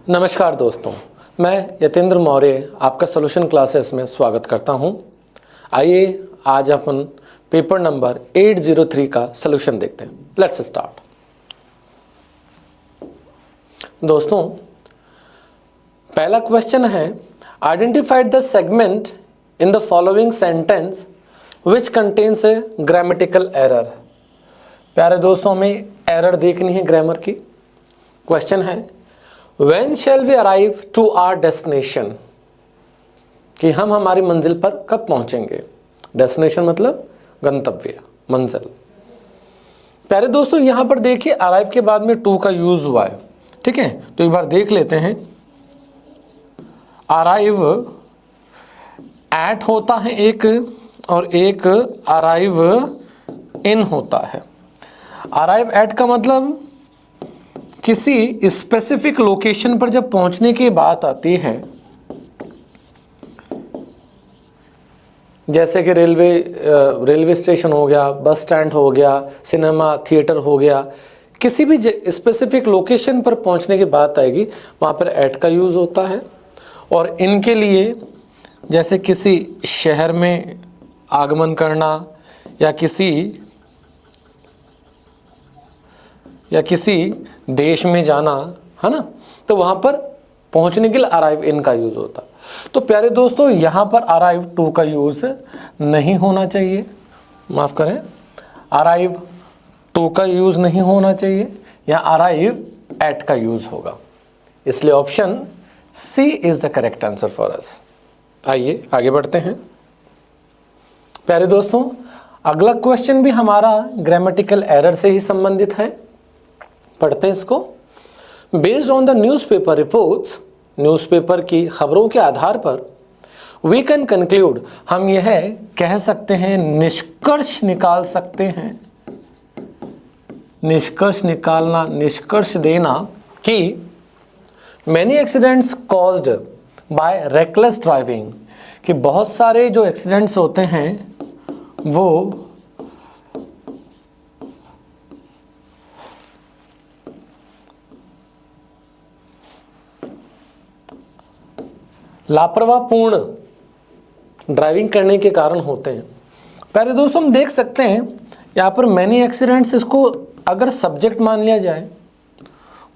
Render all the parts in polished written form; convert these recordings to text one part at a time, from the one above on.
नमस्कार दोस्तों, मैं यतेंद्र मौर्य आपका सॉल्यूशन क्लासेस में स्वागत करता हूं। आइए आज अपन पेपर नंबर 803 का सॉल्यूशन देखते हैं। Let's start. दोस्तों, पहला क्वेश्चन है, identified the segment in the following sentence which contains A grammatical error. प्यारे दोस्तों, हमें एरर देखनी है ग्रामर की। क्वेश्चन है, When shall we arrive to our destination? कि हम हमारी मंजिल पर कब पहुंचेंगे। डेस्टिनेशन मतलब गंतव्य, मंजिल। प्यारे दोस्तों, यहां पर देखिए अराइव के बाद में टू का यूज हुआ है। ठीक है, तो एक बार देख लेते हैं। अराइव एट होता है एक, और एक अराइव इन होता है। अराइव एट का मतलब किसी स्पेसिफिक लोकेशन पर जब पहुंचने की बात आती है, जैसे कि रेलवे स्टेशन हो गया, बस स्टैंड हो गया, सिनेमा थिएटर हो गया, किसी भी स्पेसिफिक लोकेशन पर पहुंचने की बात आएगी, वहां पर एट का यूज होता है। और इनके लिए जैसे किसी शहर में आगमन करना या किसी देश में जाना, है ना, तो वहां पर पहुंचने के लिए अराइव इन का यूज होता। तो प्यारे दोस्तों, यहां पर अराइव टू का यूज नहीं होना चाहिए, माफ करें, अराइव टू का यूज नहीं होना चाहिए, या अराइव एट का यूज होगा। इसलिए option C is the correct answer for us. आइए आगे बढ़ते हैं। प्यारे दोस्तों, अगला क्वेश्चन भी हमारा ग्रामेटिकल एरर से ही संबंधित है। पढ़ते हैं इसको। Based on the newspaper reports, newspaper की खबरों के आधार पर वी कैन कंक्लूड, हम यह कह सकते हैं, निष्कर्ष निकाल सकते हैं, निष्कर्ष निकालना, निष्कर्ष देना कि many accidents caused by reckless driving, कि बहुत सारे जो एक्सीडेंट्स होते हैं वो लापरवाहपूर्ण ड्राइविंग करने के कारण होते हैं। प्यारे दोस्तों, हम देख सकते हैं यहाँ पर मैनी एक्सीडेंट्स, इसको अगर सब्जेक्ट मान लिया जाए,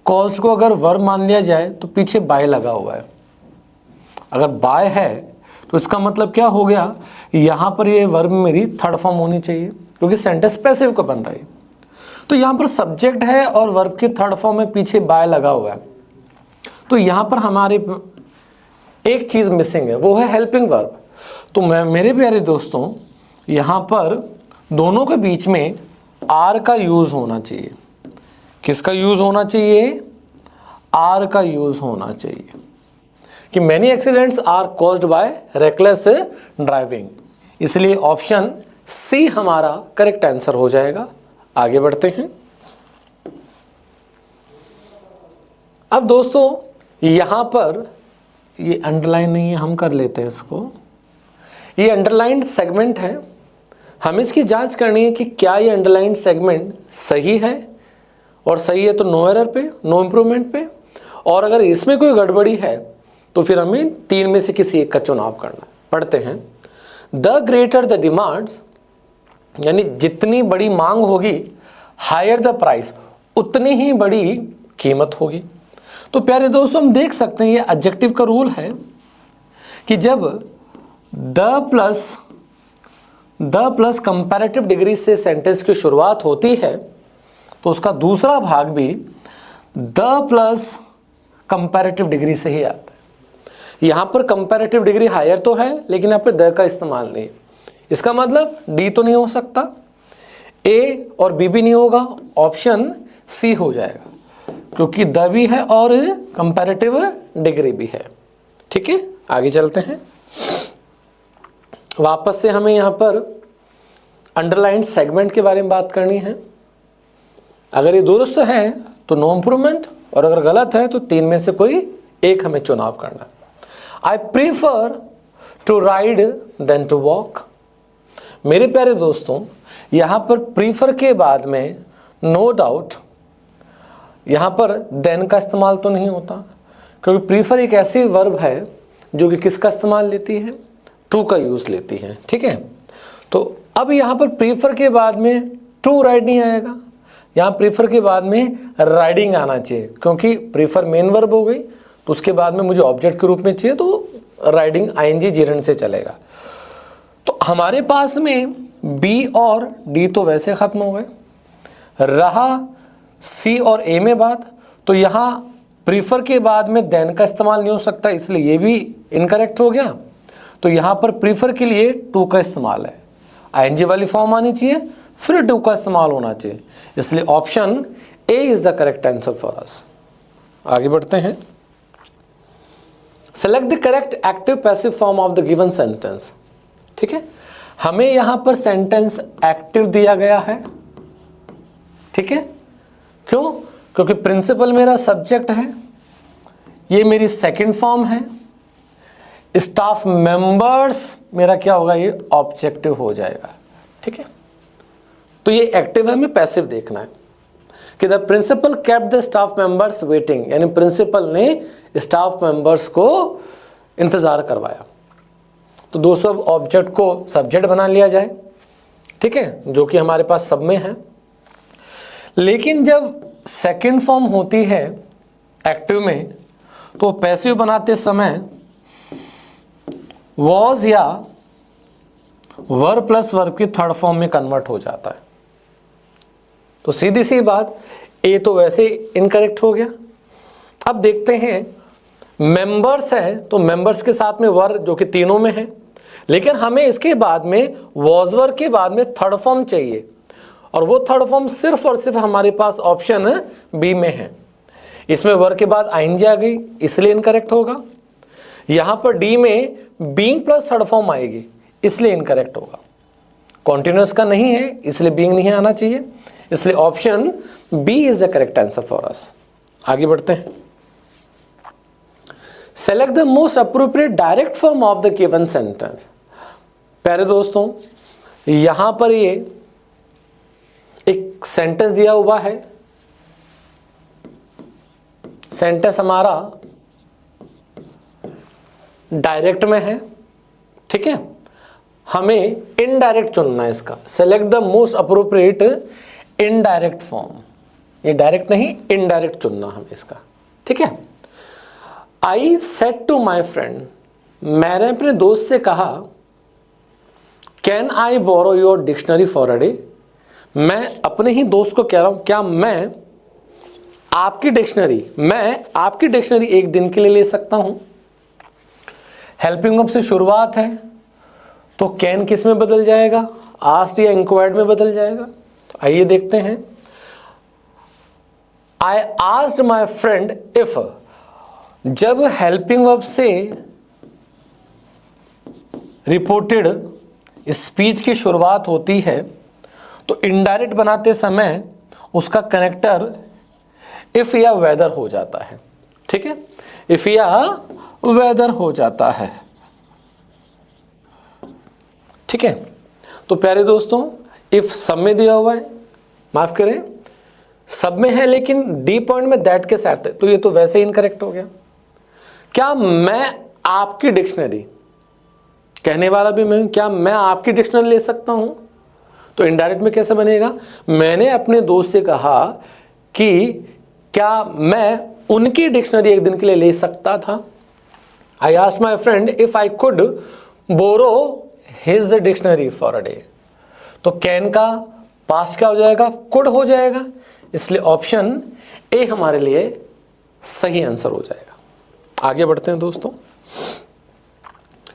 कॉज्ड को अगर वर्ब मान लिया जाए, तो पीछे बाय लगा हुआ है। अगर बाय है तो इसका मतलब क्या हो गया, यहाँ पर ये वर्ब मेरी थर्ड फॉर्म होनी चाहिए, क्योंकि सेंटेंस पैसिव का बन रहा है। तो यहाँ पर सब्जेक्ट है और वर्ब की थर्ड फॉर्म में पीछे बाय लगा हुआ है। तो यहाँ पर हमारे एक चीज मिसिंग है, वो है हेल्पिंग वर्ब। तो मेरे प्यारे दोस्तों, यहां पर दोनों के बीच में आर का यूज होना चाहिए। किसका यूज होना चाहिए? आर का यूज होना चाहिए, कि many accidents are caused by reckless driving. इसलिए ऑप्शन सी हमारा करेक्ट आंसर हो जाएगा। आगे बढ़ते हैं। अब दोस्तों, यहां पर ये अंडरलाइन नहीं है, हम कर लेते हैं इसको। ये अंडरलाइंड सेगमेंट है, हम इसकी जांच करनी है कि क्या ये अंडरलाइंड सेगमेंट सही है, और सही है तो नो एरर पे, नो इम्प्रूवमेंट पे, और अगर इसमें कोई गड़बड़ी है तो फिर हमें तीन में से किसी एक का चुनाव करना है। पढ़ते हैं। द ग्रेटर द डिमांड्स, यानी जितनी बड़ी मांग होगी, हायर द प्राइस, उतनी ही बड़ी कीमत होगी। तो प्यारे दोस्तों, हम देख सकते हैं ये एडजेक्टिव का रूल है कि जब द प्लस कंपैरेटिव डिग्री से सेंटेंस की शुरुआत होती है, तो उसका दूसरा भाग भी द प्लस कंपैरेटिव डिग्री से ही आता है। यहां पर कंपैरेटिव डिग्री हायर तो है, लेकिन यहां पर द का इस्तेमाल नहीं। इसका मतलब डी तो नहीं हो सकता, ए और बी भी नहीं होगा, ऑप्शन सी हो जाएगा, क्योंकि द भी है और कंपैरेटिव डिग्री भी है। ठीक है, आगे चलते हैं। वापस से हमें यहां पर अंडरलाइंड सेगमेंट के बारे में बात करनी है। अगर ये दुरुस्त है तो नो इम्प्रूवमेंट, और अगर गलत है तो तीन में से कोई एक हमें चुनाव करना है। I prefer to ride than to walk. मेरे प्यारे दोस्तों, यहां पर प्रीफर के बाद में नो डाउट यहाँ पर देन का इस्तेमाल तो नहीं होता, क्योंकि प्रीफर एक ऐसी वर्ब है जो कि किसका इस्तेमाल लेती है, टू का यूज़ लेती है। ठीक है, तो अब यहाँ पर प्रीफर के बाद में टू राइड नहीं आएगा, यहाँ प्रीफर के बाद में राइडिंग आना चाहिए, क्योंकि प्रीफर मेन वर्ब हो गई तो उसके बाद में मुझे ऑब्जेक्ट के रूप में चाहिए, तो राइडिंग आईएनजी जेरेंड से चलेगा। तो हमारे पास में बी और डी तो वैसे ख़त्म हो गए, रहा सी और ए में बात, तो यहाँ प्रीफर के बाद में देन का इस्तेमाल नहीं हो सकता, इसलिए ये भी इनकरेक्ट हो गया। तो यहाँ पर प्रीफर के लिए टू का इस्तेमाल है, आईएनजी वाली फॉर्म आनी चाहिए, फिर टू का इस्तेमाल होना चाहिए, इसलिए option A is the correct answer for us. आगे बढ़ते हैं। Select the correct active passive form of the given sentence. ठीक है, हमें यहां पर सेंटेंस एक्टिव दिया गया है। ठीक है, क्यों? क्योंकि प्रिंसिपल मेरा सब्जेक्ट है, ये मेरी सेकंड फॉर्म है, स्टाफ मेंबर्स मेरा क्या होगा, ये ऑब्जेक्टिव हो जाएगा। ठीक है, तो ये एक्टिव है, हमें पैसिव देखना है कि the principal kept the staff members waiting, यानी प्रिंसिपल ने स्टाफ मेंबर्स को इंतजार करवाया। तो दोस्तों अब ऑब्जेक्ट को सब्जेक्ट बना लिया जाए। ठीक है, जो कि हमारे पास सब में है, लेकिन जब सेकंड फॉर्म होती है एक्टिव में तो पैसिव बनाते समय वॉज या वर्ब प्लस वर्ब की थर्ड फॉर्म में कन्वर्ट हो जाता है। तो सीधी सी बात, ए तो वैसे इनकरेक्ट हो गया। अब देखते हैं, मेंबर्स है तो मेंबर्स के साथ में वर्ब जो कि तीनों में है, लेकिन हमें इसके बाद में वॉज वर्ब के बाद में थर्ड फॉर्म चाहिए, और वो थर्ड फॉर्म सिर्फ और सिर्फ हमारे पास ऑप्शन बी में है। इसमें वर्ब के बाद आईएनजी आ गई, इसलिए इनकरेक्ट होगा। यहाँ पर डी में बीइंग प्लस थर्ड फॉर्म आएगी, इसलिए इनकरेक्ट होगा। कॉन्टिन्यूअस का नहीं है, इसलिए बीइंग नहीं आना चाहिए, इसलिए option B is the correct answer for us. आगे बढ़ते हैं। Select the most appropriate direct form of the given sentence. प्यारे दोस्तों, यहां पर ये एक सेंटेंस दिया हुआ है, सेंटेंस हमारा डायरेक्ट में है। ठीक है, हमें इनडायरेक्ट चुनना है इसका। Select the most appropriate indirect form, ये डायरेक्ट नहीं इनडायरेक्ट चुनना हमें इसका। ठीक है, I said to my friend, मैंने अपने दोस्त से कहा, can I borrow your dictionary for a day, मैं अपने ही दोस्त को कह रहा हूं, क्या मैं आपकी डिक्शनरी एक दिन के लिए ले सकता हूं। हेल्पिंग वर्ब से शुरुआत है तो कैन किस में बदल जाएगा, आस्क्ड या इंक्वायर्ड में बदल जाएगा। तो आइए देखते हैं। आई आस्क्ड माई फ्रेंड इफ, जब हेल्पिंग वर्ब से रिपोर्टेड स्पीच की शुरुआत होती है तो इनडायरेक्ट बनाते समय उसका कनेक्टर इफ या वेदर हो जाता है। ठीक है, इफ या वेदर हो जाता है। ठीक है, तो प्यारे दोस्तों, इफ सब में दिया हुआ है, माफ करें सब में है, लेकिन डी पॉइंट में दैट के साथ है, तो ये तो वैसे ही इनकरेक्ट हो गया। क्या मैं आपकी डिक्शनरी, कहने वाला भी मैं, क्या मैं आपकी डिक्शनरी ले सकता हूं, तो इनडायरेक्ट में कैसे बनेगा, मैंने अपने दोस्त से कहा कि क्या मैं उनकी डिक्शनरी एक दिन के लिए ले सकता था। I asked my friend if I could borrow his dictionary for a day, तो कैन का पास्ट क्या हो जाएगा, कुड हो जाएगा, इसलिए ऑप्शन ए हमारे लिए सही आंसर हो जाएगा। आगे बढ़ते हैं दोस्तों।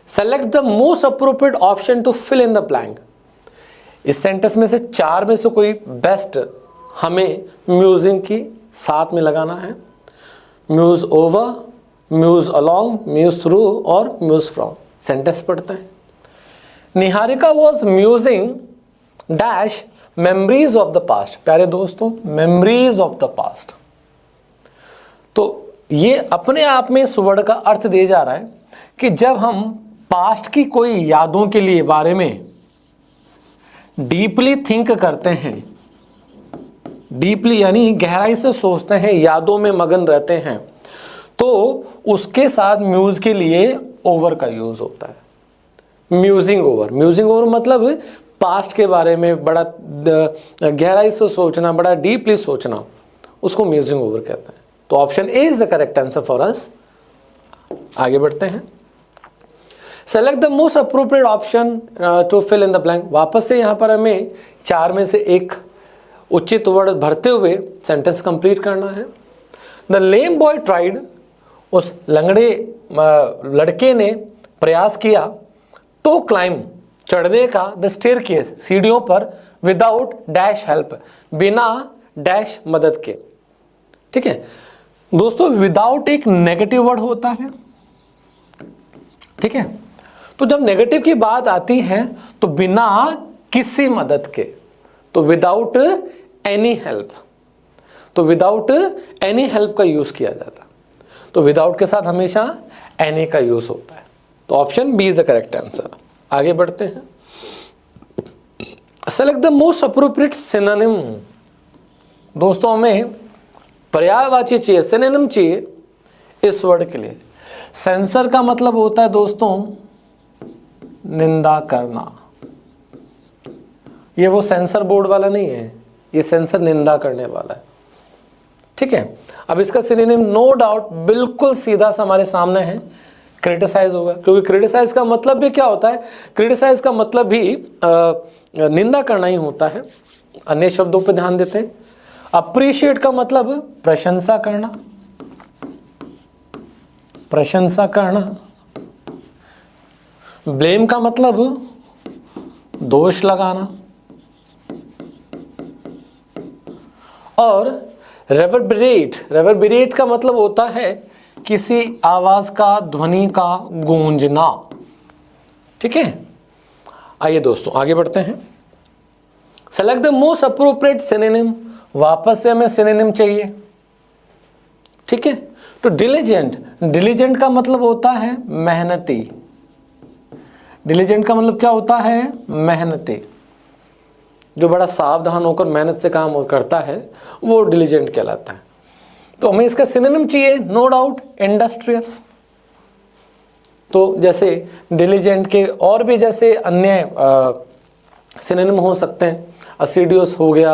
Select the most appropriate option to fill in the blank. इस सेंटेंस में से चार में से कोई बेस्ट हमें म्यूजिंग की साथ में लगाना है। Muse over, muse along, muse through और म्यूज फ्रॉम। सेंटेंस पढ़ते हैं। Niharika was musing dash memories of the past. प्यारे दोस्तों, मेमोरीज ऑफ द पास्ट, तो ये अपने आप में इस वर्ड का अर्थ दे जा रहा है कि जब हम पास्ट की कोई यादों के लिए बारे में डीपली थिंक करते हैं, डीपली यानी गहराई से सोचते हैं, यादों में मगन रहते हैं, तो उसके साथ म्यूज के लिए ओवर का यूज होता है। म्यूजिंग ओवर, म्यूजिंग ओवर मतलब पास्ट के बारे में बड़ा गहराई से सोचना, बड़ा डीपली सोचना, उसको म्यूजिंग ओवर कहते हैं। तो option A is the correct answer for us. आगे बढ़ते हैं। Select the most appropriate option to fill in the blank. वापस से यहाँ पर हमें 4 में से एक उचित वर्ड भरते हुए सेंटेंस कंप्लीट करना है। द लेम बॉय ट्राइड, उस लंगड़े लड़के ने प्रयास किया, टू क्लाइम, चढ़ने का, द स्टेयरकेस, सीढ़ियों पर, विदाउट डैश हेल्प, बिना डैश मदद के। ठीक है दोस्तों, विदाउट एक नेगेटिव वर्ड होता है। ठीक है, तो जब नेगेटिव की बात आती है तो बिना किसी मदद के, तो विदाउट एनी हेल्प, तो विदाउट एनी हेल्प का यूज किया जाता है। तो विदाउट के साथ हमेशा एनी का यूज होता है। तो option B is the correct answer. आगे बढ़ते हैं। Select the most appropriate synonym. दोस्तों हमें पर्यायवाची चाहिए, सिनोनिम चाहिए इस वर्ड के लिए। सेंसर का मतलब होता है दोस्तों निंदा करना। ये वो सेंसर बोर्ड वाला नहीं है, ये सेंसर निंदा करने वाला है। ठीक है, अब इसका सिनोनिम नो डाउट बिल्कुल सीधा सा हमारे सामने है, क्रिटिसाइज होगा। क्योंकि क्रिटिसाइज का मतलब भी क्या होता है, क्रिटिसाइज का मतलब भी निंदा करना ही होता है। अन्य शब्दों पर ध्यान देते हैं। अप्रिशिएट का मतलब प्रशंसा करना, प्रशंसा करना। ब्लेम का मतलब दोष लगाना। और रेवरबरेट, रेवरबरेट का मतलब होता है किसी आवाज का, ध्वनि का गूंजना। ठीक है, आइए दोस्तों आगे बढ़ते हैं। Select the most appropriate synonym. वापस से हमें सिनोनिम चाहिए। ठीक है, तो डिलिजेंट, डिलिजेंट का मतलब होता है मेहनती। डिलिजेंट का मतलब क्या होता है, मेहनती। जो बड़ा सावधान होकर मेहनत से काम करता है वो डिलिजेंट कहलाता है। तो हमें इसका सिनोनिम चाहिए, नो डाउट इंडस्ट्रियस। तो जैसे डिलिजेंट के और भी जैसे अन्य सिनोनिम हो सकते हैं। असिडियस हो गया,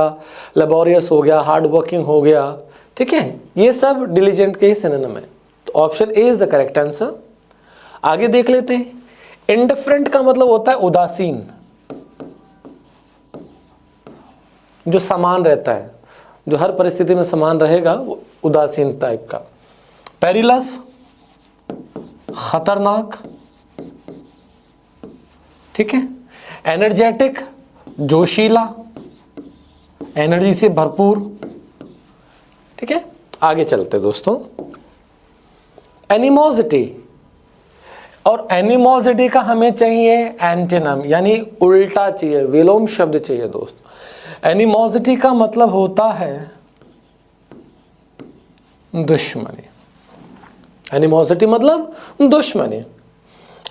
लेबोरियस हो गया, हार्ड वर्किंग हो गया। ठीक है, ये सब डिलिजेंट के ही सिनोनिम है। तो option A is the correct answer. आगे देख लेते हैं। इंडिफरेंट का मतलब होता है उदासीन, जो समान रहता है, जो हर परिस्थिति में समान रहेगा, वो उदासीन टाइप का। पेरिलस, खतरनाक। ठीक है, एनर्जेटिक, जोशीला, एनर्जी से भरपूर। ठीक है, आगे चलते दोस्तों। एनिमोसिटी, और एनिमोसिटी का हमें चाहिए एंटीनम, यानी उल्टा चाहिए, विलोम शब्द चाहिए दोस्त। एनिमोसिटी का मतलब होता है दुश्मनी। एनिमोसिटी मतलब दुश्मनी।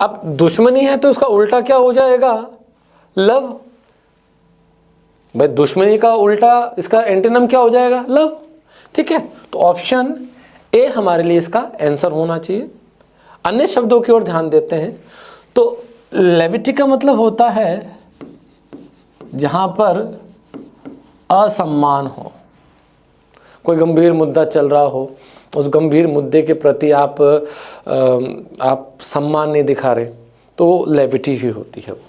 अब दुश्मनी है तो उसका उल्टा क्या हो जाएगा, लव। भाई दुश्मनी का उल्टा, इसका एंटीनम क्या हो जाएगा, लव। ठीक है, तो ऑप्शन ए हमारे लिए इसका आंसर होना चाहिए। अन्य शब्दों की ओर ध्यान देते हैं। तो लेविटी का मतलब होता है जहां पर असम्मान हो, कोई गंभीर मुद्दा चल रहा हो, उस गंभीर मुद्दे के प्रति आप सम्मान नहीं दिखा रहे, तो लेविटी ही होती है वो।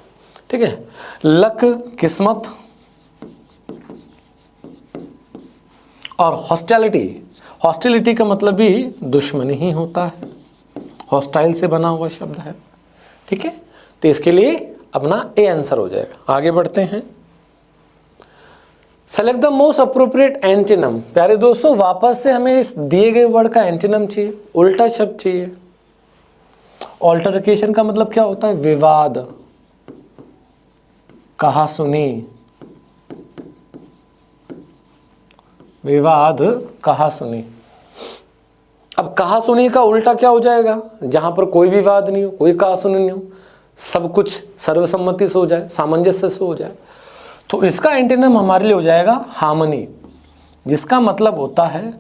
ठीक है, लक, किस्मत। और हॉस्टिलिटी, हॉस्टिलिटी का मतलब भी दुश्मनी ही होता है, हॉस्टाइल से बना हुआ शब्द है। ठीक है, तो इसके लिए अपना ए आंसर हो जाएगा। आगे बढ़ते हैं। Select the most appropriate antonym. प्यारे दोस्तों, वापस से हमें इस दिए गए वर्ड का एंटीनम चाहिए, उल्टा शब्द चाहिए। ऑल्टरकेशन का मतलब क्या होता है, विवाद, कहा सुनी, विवाद, कहा सुनी। अब कहा सुनी का उल्टा क्या हो जाएगा, जहां पर कोई विवाद नहीं हो, कोई कहा सुनी नहीं हो, सब कुछ सर्वसम्मति से हो जाए, सामंजस्य से हो जाए, तो इसका एंटीनम हमारे लिए हो जाएगा हार्मनी, जिसका मतलब होता है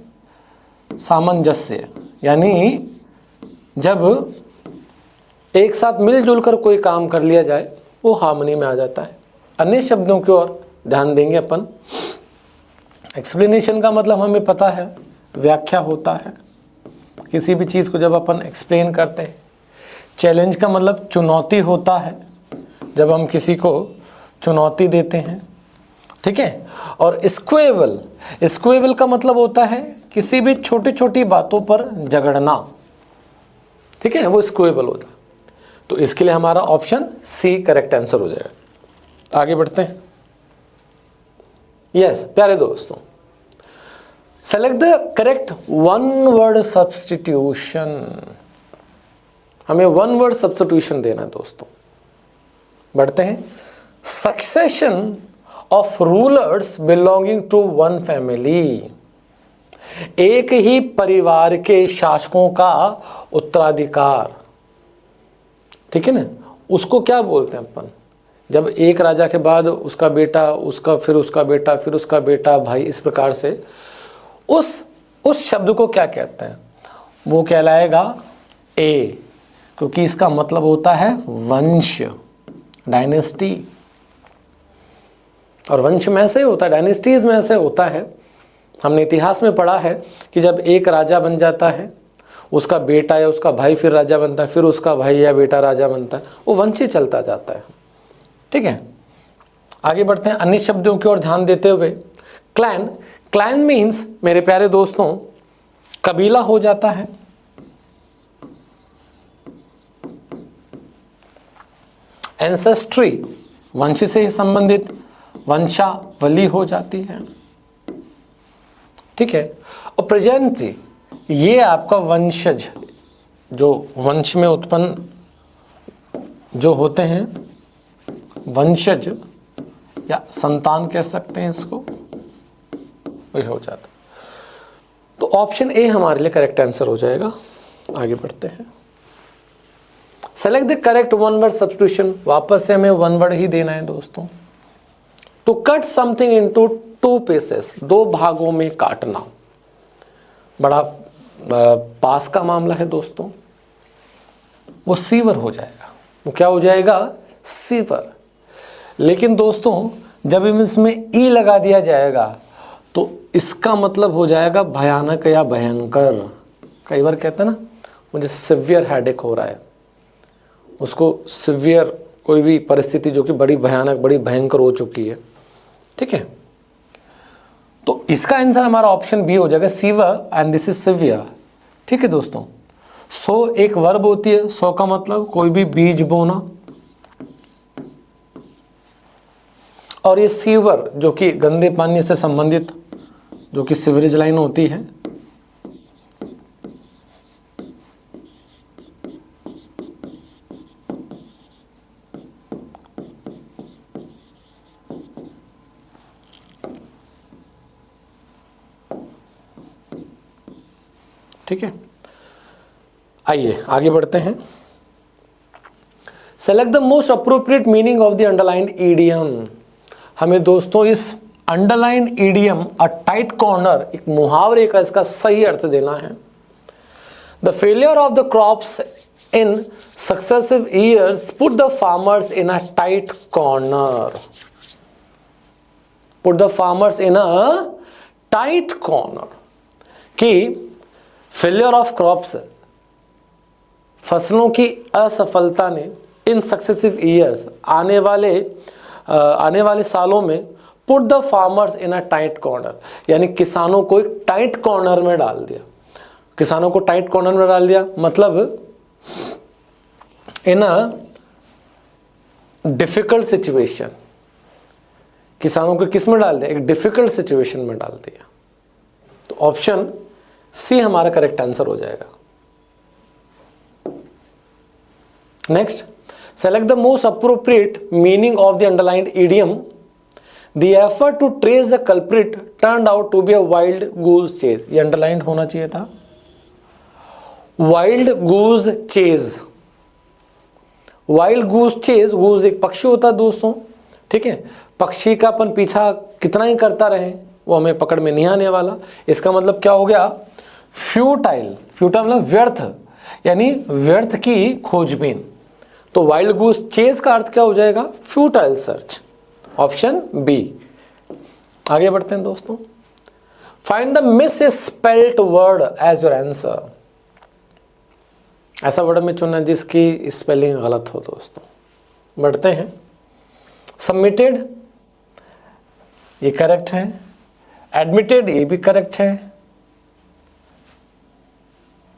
सामंजस्य, यानी जब एक साथ मिलजुल कर कोई काम कर लिया जाए वो हार्मनी में आ जाता है। अन्य शब्दों की ओर ध्यान देंगे अपन। एक्सप्लेनेशन का मतलब हमें पता है, व्याख्या होता है किसी भी चीज़ को जब अपन एक्सप्लेन करते हैं। चैलेंज का मतलब चुनौती होता है, जब हम किसी को चुनौती देते हैं, ठीक है। और स्क्वेबल का मतलब होता है किसी भी छोटी छोटी बातों पर झगड़ना, ठीक है, वो स्क्वेबल होता है। तो इसके लिए हमारा ऑप्शन सी करेक्ट आंसर हो जाएगा। आगे बढ़ते हैं। यस प्यारे दोस्तों, select the correct one word substitution. हमें वन वर्ड सब्स्टिट्यूशन देना है दोस्तों। बढ़ते हैं। Succession of rulers belonging to one family, एक ही परिवार के शासकों का उत्तराधिकार, ठीक है ना, उसको क्या बोलते हैं अपन? जब एक राजा के बाद उसका बेटा, उसका फिर उसका बेटा, फिर उसका बेटा, भाई, इस प्रकार से उस शब्द को क्या कहते हैं? वो कहलाएगा ए, क्योंकि इसका मतलब होता है वंश, डायनेस्टी। और वंश में ऐसे ही होता है, डायनेस्टीज में ऐसे होता है। हमने इतिहास में पढ़ा है कि जब एक राजा बन जाता है, उसका बेटा या उसका भाई फिर राजा बनता है, फिर उसका भाई या बेटा राजा बनता है, वो वंश ही चलता जाता है, ठीक है। आगे बढ़ते हैं अन्य शब्दों की ओर ध्यान देते हुए। क्लैन मीन्स मेरे प्यारे दोस्तों कबीला हो जाता है। एंसेस्ट्री वंश से ही संबंधित वंशावली हो जाती है, ठीक है। और प्रेजेंसी, ये आपका वंशज, जो वंश में उत्पन्न जो होते हैं, वंशज या संतान कह सकते हैं इसको, वही हो जाता। तो ऑप्शन ए हमारे लिए करेक्ट आंसर हो जाएगा। आगे बढ़ते हैं। Select the correct one word substitution, वापस से हमें वन वर्ड ही देना है दोस्तों। To cut something into two pieces, दो भागों में काटना, बड़ा पास का मामला है दोस्तों। वो सीवर हो जाएगा। वो क्या हो जाएगा? सीवर। लेकिन दोस्तों जब इसमें ई लगा दिया जाएगा तो इसका मतलब हो जाएगा भयानक या भयंकर। कई बार कहते हैं ना, मुझे सिवियर हेडेक हो रहा है, उसको सिवियर कोई भी परिस्थिति जो कि बड़ी भयानक, बड़ी भयंकर हो चुकी है, ठीक है। तो इसका आंसर हमारा ऑप्शन बी हो जाएगा, sewer, and this is severe, ठीक है दोस्तों। सो एक वर्ब होती है, सो का मतलब कोई भी बीज बोना, और ये सीवर जो कि गंदे पानी से संबंधित जो कि सीवरेज लाइन होती है, ठीक है। आइए आगे बढ़ते हैं। Select the most appropriate meaning of the underlined idiom. हमें दोस्तों इस underlined idiom a tight corner, एक मुहावरे का इसका सही अर्थ देना है। The failure of the crops in successive years put the farmers in a tight corner. Put the farmers in a tight corner. कि फेलियर ऑफ क्रॉप्स, फसलों की असफलता ने इन सक्सेसिव ईयर्स, आने वाले सालों में, put the farmers in a tight corner, यानी किसानों को एक टाइट कॉर्नर में डाल दिया। किसानों को टाइट कॉर्नर में डाल दिया मतलब इन अ डिफिकल्ट सिचुएशन। किसानों को किस में डाल दिया? एक डिफिकल्ट सिचुएशन में डाल दिया। तो ऑप्शन सी हमारा करेक्ट आंसर हो जाएगा। Next, select the most appropriate meaning of the underlined idiom. The effort to trace the culprit turned out to be a wild goose chase. ये अंडरलाइंड होना चाहिए था, wild goose chase. Wild goose chase, goose एक पक्षी होता है दोस्तों, ठीक है। पक्षी का अपन पीछा कितना ही करता रहे वो हमें पकड़ में नहीं आने वाला। इसका मतलब क्या हो गया? फ्यूटाइल, फ्यूटाइल मतलब व्यर्थ, यानी व्यर्थ की खोजबीन। तो वाइल्ड गूस चेज का अर्थ क्या हो जाएगा? Futile search, option B. आगे बढ़ते हैं दोस्तों। Find the misspelt word as your answer. ऐसा वर्ड में चुनना जिसकी स्पेलिंग गलत हो दोस्तों। बढ़ते हैं। सबमिटेड, ये करेक्ट है। एडमिटेड, ये भी करेक्ट है।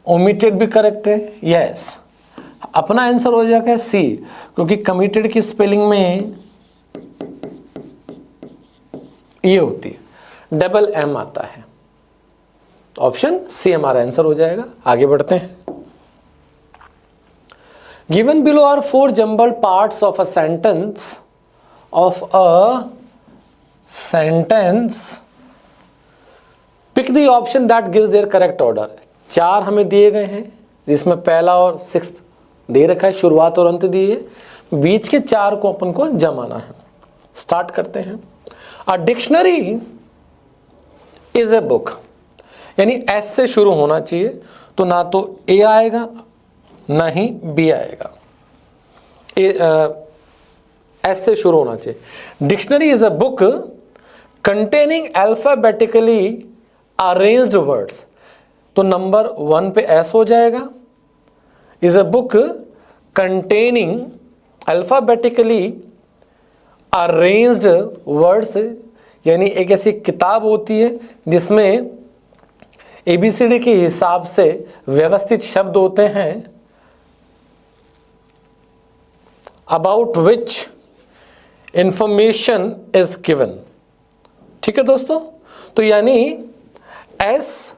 ओमिटेड भी करेक्ट है। यस, अपना आंसर हो जाएगा सी, क्योंकि कमिटेड की स्पेलिंग में ये होती है, डबल एम आता है। ऑप्शन सी हमारा आंसर हो जाएगा। आगे बढ़ते हैं। Given below are 4 jumbled parts of a sentence pick the option that gives their correct order. 4 हमें दिए गए हैं, जिसमें पहला और 6 दे रखा है, शुरुआत और अंत दिए, बीच के 4 को अपन को जमाना है। स्टार्ट करते हैं। A dictionary is a book, यानी एस से शुरू होना चाहिए, तो ना तो ए आएगा ना ही बी आएगा, एस से शुरू होना चाहिए। Dictionary is a book containing alphabetically arranged words, तो नंबर 1 पे एस हो जाएगा। Is a book containing alphabetically arranged words, यानी एक ऐसी किताब होती है जिसमें ABCD के हिसाब से व्यवस्थित शब्द होते हैं, about which information is given. ठीक है दोस्तों, तो यानी SRPQ,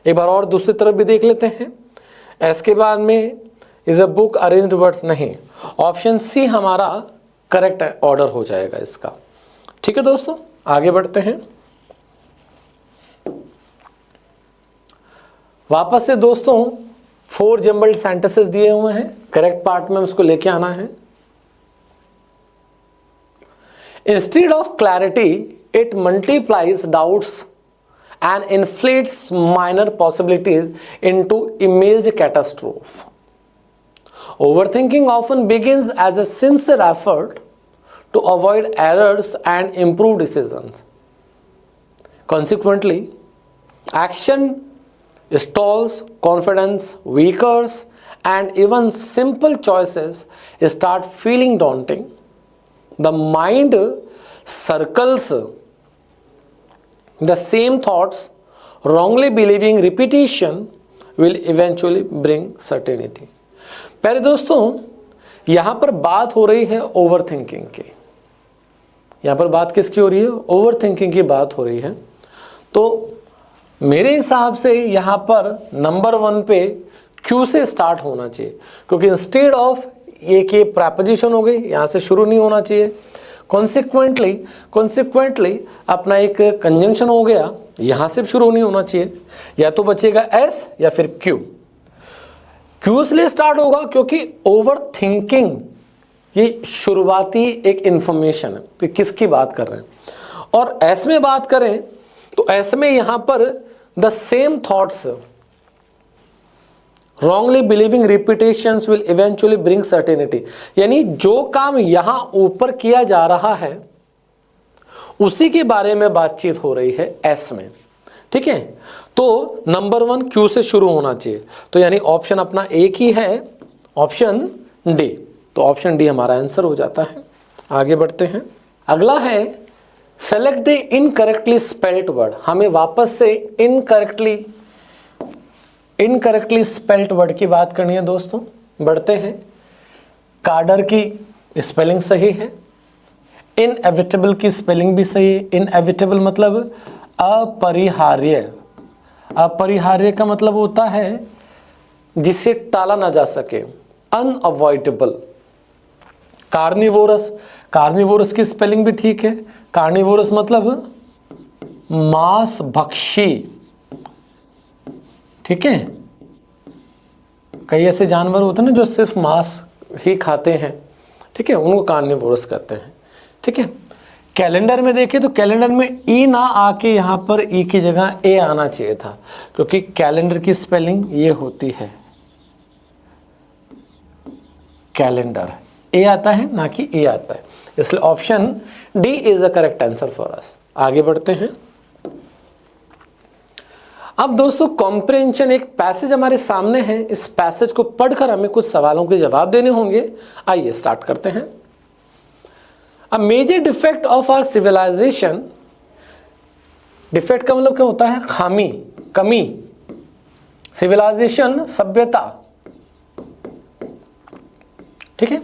एक बार और दूसरी तरफ भी देख लेते हैं। एस के बाद में is a book arranged words नहीं, ऑप्शन सी हमारा करेक्ट ऑर्डर हो जाएगा इसका। ठीक है दोस्तों, आगे बढ़ते हैं। वापस से दोस्तों 4 जम्बल्ड सेंटेंसेस दिए हुए हैं, करेक्ट पार्ट में उसको लेके आना है। Instead of clarity it multiplies doubts and inflates minor possibilities into imaged catastrophe. Overthinking often begins as a sincere effort to avoid errors and improve decisions. Consequently, action stalls, confidence weakens, and even simple choices start feeling daunting. The mind circles the same thoughts, wrongly believing repetition will eventually bring certainty. प्यारे दोस्तों, यहाँ पर बात हो रही है over thinking की। यहाँ पर बात किसकी हो रही है? ओवर थिंकिंग की बात हो रही है। तो मेरे हिसाब से यहाँ पर नंबर 1 पे क्यू से स्टार्ट होना चाहिए, क्योंकि इंस्टेड ऑफ एक ये प्रपोजिशन हो गई, यहाँ से शुरू नहीं होना चाहिए। कॉन्सिक्वेंटली अपना एक कंजंक्शन हो गया, यहाँ से शुरू नहीं होना चाहिए, या तो बचेगा एस या फिर क्यू। क्यू इसलिए स्टार्ट होगा क्योंकि ओवर थिंकिंग ये शुरुआती एक इंफॉर्मेशन है कि किसकी बात कर रहे हैं। और एस में बात करें तो एस में यहाँ पर the same thoughts, wrongly believing repetitions will eventually bring certainty, यानी जो काम यहां ऊपर किया जा रहा है उसी के बारे में बातचीत हो रही है एस में। ठीक है, तो नंबर 1 क्यू से शुरू होना चाहिए, तो यानी ऑप्शन अपना एक ही है, ऑप्शन डी। तो ऑप्शन डी हमारा आंसर हो जाता है। आगे बढ़ते हैं। अगला है select the incorrectly spelled word. हमें वापस से इनकरेक्टली स्पेल्ड वर्ड की बात करनी है दोस्तों। बढ़ते हैं। कार्डर की स्पेलिंग सही है, इनएविटेबल की स्पेलिंग भी सही है। इनएविटेबल मतलब अपरिहार्य, अपरिहार्य का मतलब होता है जिसे टाला ना जा सके, अनअवॉइडेबल। कार्निवोरस, कार्निवोरस की स्पेलिंग भी ठीक है। कार्निवोरस मतलब मांस भक्षी। ठीक है, कई ऐसे जानवर होते हैं ना जो सिर्फ मांस ही खाते हैं, ठीक है, उनको कार्निवोरस कहते हैं। ठीक है, कैलेंडर में देखिए तो कैलेंडर में ई ना आके यहाँ पर ई की जगह ए आना चाहिए था, क्योंकि कैलेंडर की स्पेलिंग ये होती है कैलेंडर, ए आता है ना कि ए आता है, इसलिए option D is the correct answer for us. आगे बढ़ते हैं। अब दोस्तों कॉम्प्रिहेंशन, एक पैसेज हमारे सामने है, इस पैसेज को पढ़कर हमें कुछ सवालों के जवाब देने होंगे। आइए स्टार्ट करते हैं। A major defect of our civilisation, defect का मतलब क्या होता है? खामी, कमी। सिविलाइजेशन सभ्यता, ठीक है,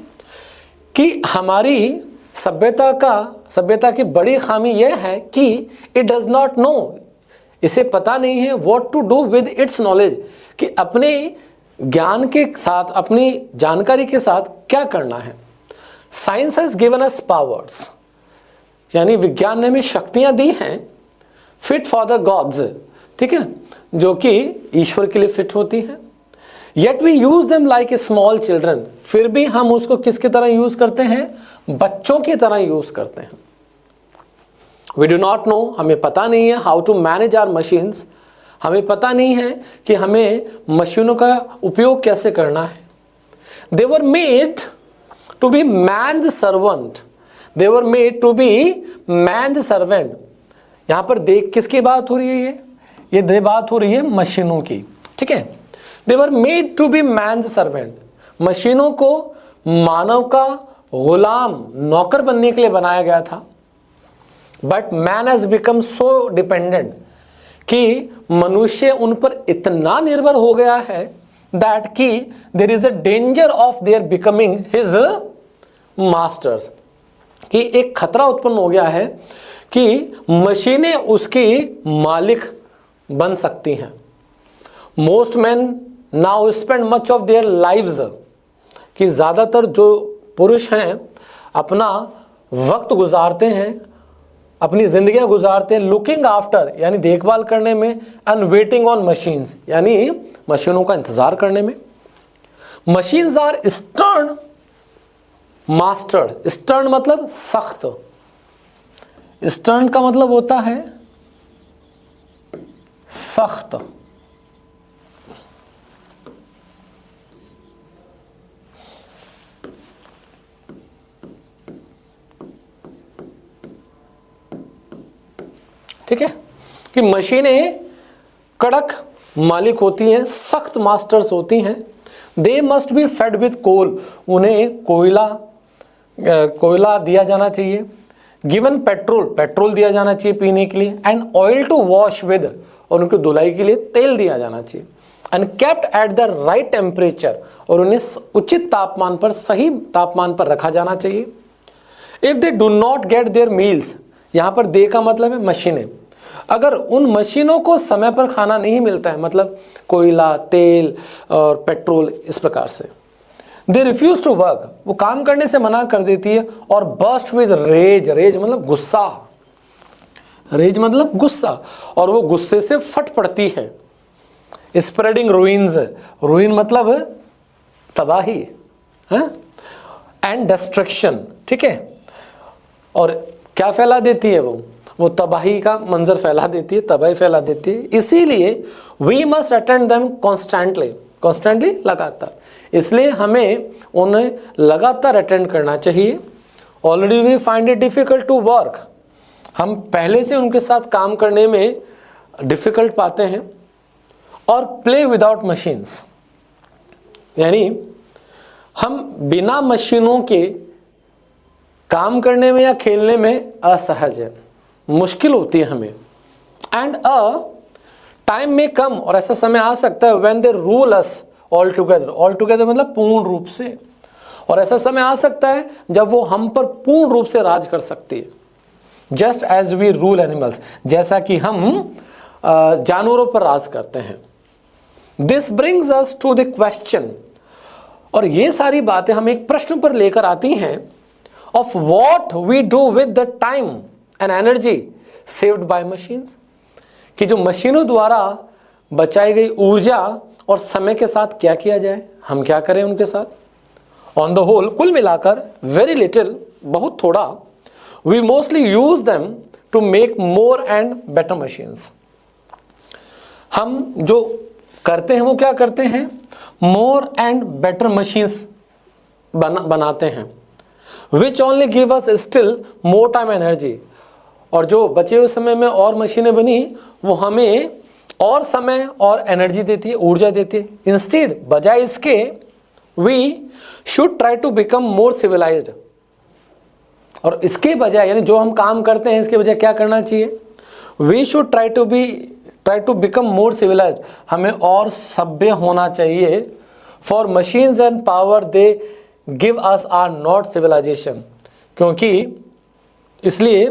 कि हमारी सभ्यता की बड़ी खामी यह है कि इट डज नॉट नो, इसे पता नहीं है what to do with its knowledge, कि अपने ज्ञान के साथ, अपनी जानकारी के साथ क्या करना है। Science has given us powers, यानी विज्ञान ने हमें शक्तियां दी हैं, फिट फॉर द गॉड्स, ठीक है, जो कि ईश्वर के लिए फिट होती हैं। Yet we use them like a small children, फिर भी हम उसको किसकी तरह यूज करते हैं? बच्चों की तरह यूज करते हैं। वी डू नॉट नो, हमें पता नहीं है how to manage our machines, हमें पता नहीं है कि हमें मशीनों का उपयोग कैसे करना है। They were made to be man's servant, they were made to be man's servant. यहाँ पर देख किसकी बात हो रही है? ये बात हो रही है मशीनों की, ठीक है। They were made to be man's servant, मशीनों को मानव का गुलाम, नौकर बनने के लिए बनाया गया था। But man has become so dependent, कि मनुष्य उन पर इतना निर्भर हो गया है दैट कि there is a danger of their becoming his masters, कि एक खतरा उत्पन्न हो गया है कि मशीनें उसकी मालिक बन सकती हैं। Most man now spend much of their lives, कि ज़्यादातर जो पुरुष हैं अपना वक्त गुजारते हैं, अपनी जिंदगियां गुजारते हैं लुकिंग आफ्टर, यानी देखभाल करने में, एंड वेटिंग ऑन मशीन्स, यानी मशीनों का इंतजार करने में। Machines are stern mastered, stern मतलब सख्त, स्टर्न का मतलब होता है सख्त। ठीक है, कि मशीनें कड़क मालिक होती हैं, सख्त मास्टर्स होती हैं। They must be fed with coal, उन्हें कोयला दिया जाना चाहिए। गिवन पेट्रोल दिया जाना चाहिए पीने के लिए। And oil to wash with, और उनकी धुलाई के लिए तेल दिया जाना चाहिए। And kept at the right temperature, और उन्हें उचित तापमान पर, सही तापमान पर रखा जाना चाहिए। If they do not get their meals, यहाँ पर दे का मतलब है मशीनें, अगर उन मशीनों को समय पर खाना नहीं मिलता है, मतलब कोयला, तेल और पेट्रोल, इस प्रकार से, दे रिफ्यूज टू वर्क, वो काम करने से मना कर देती है। और बर्स्ट विद रेज, रेज मतलब गुस्सा, रेज मतलब गुस्सा, और वो गुस्से से फट पड़ती है। स्प्रेडिंग रूइंस, रूइन मतलब तबाही, एंड डिस्ट्रक्शन, ठीक है, और क्या फैला देती है? वो तबाही का मंजर फैला देती है, तबाही फैला देती है। इसीलिए we must attend them constantly, लगातार, इसलिए हमें उन्हें लगातार अटेंड करना चाहिए। Already we find it difficult to work, हम पहले से उनके साथ काम करने में डिफिकल्ट पाते हैं। और प्ले विदाउट मशीन्स, यानी हम बिना मशीनों के काम करने में या खेलने में असहज है, मुश्किल होती है हमें। एंड अ टाइम में कम, और ऐसा समय आ सकता है when they rule us all together मतलब पूर्ण रूप से, और ऐसा समय आ सकता है जब वो हम पर पूर्ण रूप से राज कर सकती है। Just as we rule animals, जैसा कि हम जानवरों पर राज करते हैं। This brings us to the question, और ये सारी बातें हम एक प्रश्न पर लेकर आती हैं, of what we do with the time and energy saved by machines, कि जो मशीनों द्वारा बचाई गई ऊर्जा और समय के साथ क्या किया जाए, हम क्या करें उनके साथ। ऑन द होल, कुल मिलाकर, वेरी लिटिल, बहुत थोड़ा, we mostly use them to make more and better machines. हम जो करते हैं वो क्या करते हैं, मोर एंड बेटर मशीन्स बनाते हैं, which only give us still more time energy. और जो बचे हुए समय में और मशीनें बनी वो हमें और समय और एनर्जी देती है, ऊर्जा देती है। इंस्टेड, बजाय इसके, we should try to become more civilised. और इसके बजाय, यानी जो हम काम करते हैं इसके बजाय क्या करना चाहिए, we should try to become more civilised. हमें और सभ्य होना चाहिए। For machines and power they give us are not civilisation. क्योंकि इसलिए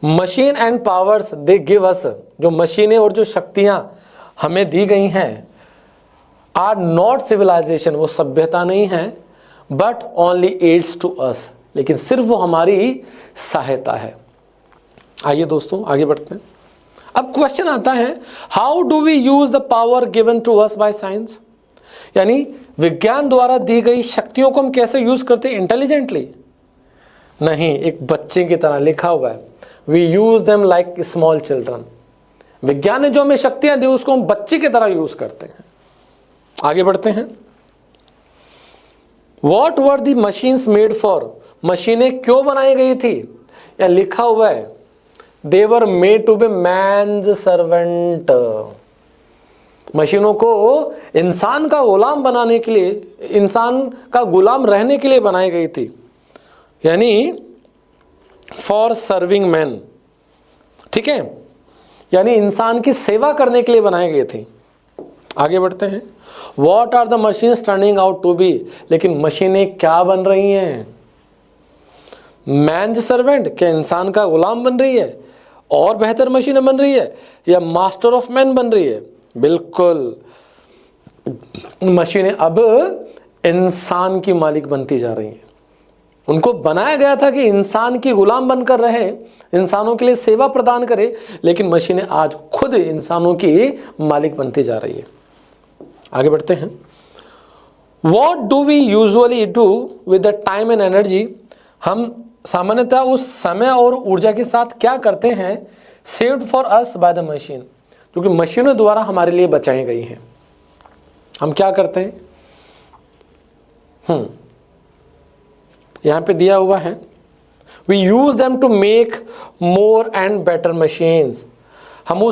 machine and powers they give us, जो मशीनें और जो शक्तियां हमें दी गई हैं, आर नॉट सिविलाइजेशन, वो सभ्यता नहीं है, but only aids to us, लेकिन सिर्फ वो हमारी सहायता है। आइए दोस्तों आगे बढ़ते हैं। अब क्वेश्चन आता है, how do we use the power given to us by science. यानी विज्ञान द्वारा दी गई शक्तियों को हम कैसे यूज करते हैं, इंटेलिजेंटली नहीं, एक बच्चे की तरह लिखा हुआ है, we use them like small children. विज्ञान ने जो हमें शक्तियां दी उसको हम बच्चे की तरह यूज करते हैं। आगे बढ़ते हैं। What were the machines made for, मशीनें क्यों बनाई गई थी, या लिखा हुआ है, they were made to be man's servant. मशीनों को इंसान का गुलाम बनाने के लिए, इंसान का गुलाम रहने के लिए बनाई गई थी, यानी फॉर सर्विंग मैन। ठीक है, यानी इंसान की सेवा करने के लिए बनाई गई थी। आगे बढ़ते हैं। What are the machines turning out to be, लेकिन मशीनें क्या बन रही हैं, मैन सर्वेंट, क्या इंसान का गुलाम बन रही है, और बेहतर मशीनें बन रही है, या मास्टर ऑफ मैन बन रही है। बिल्कुल, मशीनें अब इंसान की मालिक बनती जा रही हैं। उनको बनाया गया था कि इंसान की गुलाम बनकर रहे, इंसानों के लिए सेवा प्रदान करे, लेकिन मशीनें आज खुद इंसानों की मालिक बनती जा रही है। आगे बढ़ते हैं। What do we usually do with the time and energy, हम सामान्यतः उस समय और ऊर्जा के साथ क्या करते हैं, saved for us by the machine, जो कि मशीनों द्वारा हमारे लिए बचाई गई हैं। हम क्या करते हैं, यहां पे दिया हुआ है, we use them to make more and better machines. हम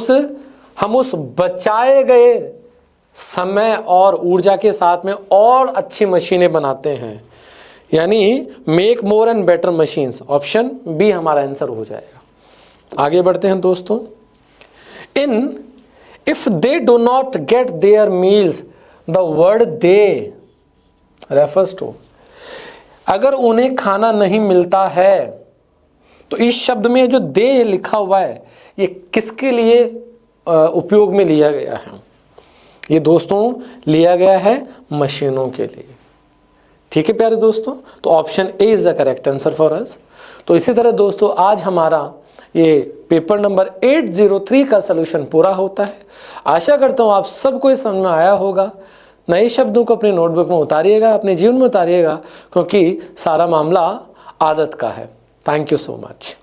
उस बचाए गए समय और ऊर्जा के साथ में और अच्छी मशीनें बनाते हैं, यानी make more and better machines. Option B हमारा आंसर हो जाएगा। आगे बढ़ते हैं दोस्तों। If they do not get their meals, the word they refers to, अगर उन्हें खाना नहीं मिलता है, तो इस शब्द में जो दे लिखा हुआ है ये किसके लिए उपयोग में लिया गया है, ये दोस्तों लिया गया है मशीनों के लिए। ठीक है प्यारे दोस्तों, तो option A is the correct answer for अस। तो इसी तरह दोस्तों आज हमारा ये पेपर नंबर 803 का सलूशन पूरा होता है। आशा करता हूँ आप सबको ये समझ में आया होगा। नए शब्दों को अपनी नोटबुक में उतारिएगा, अपने जीवन में उतारिएगा, क्योंकि सारा मामला आदत का है। Thank you so much.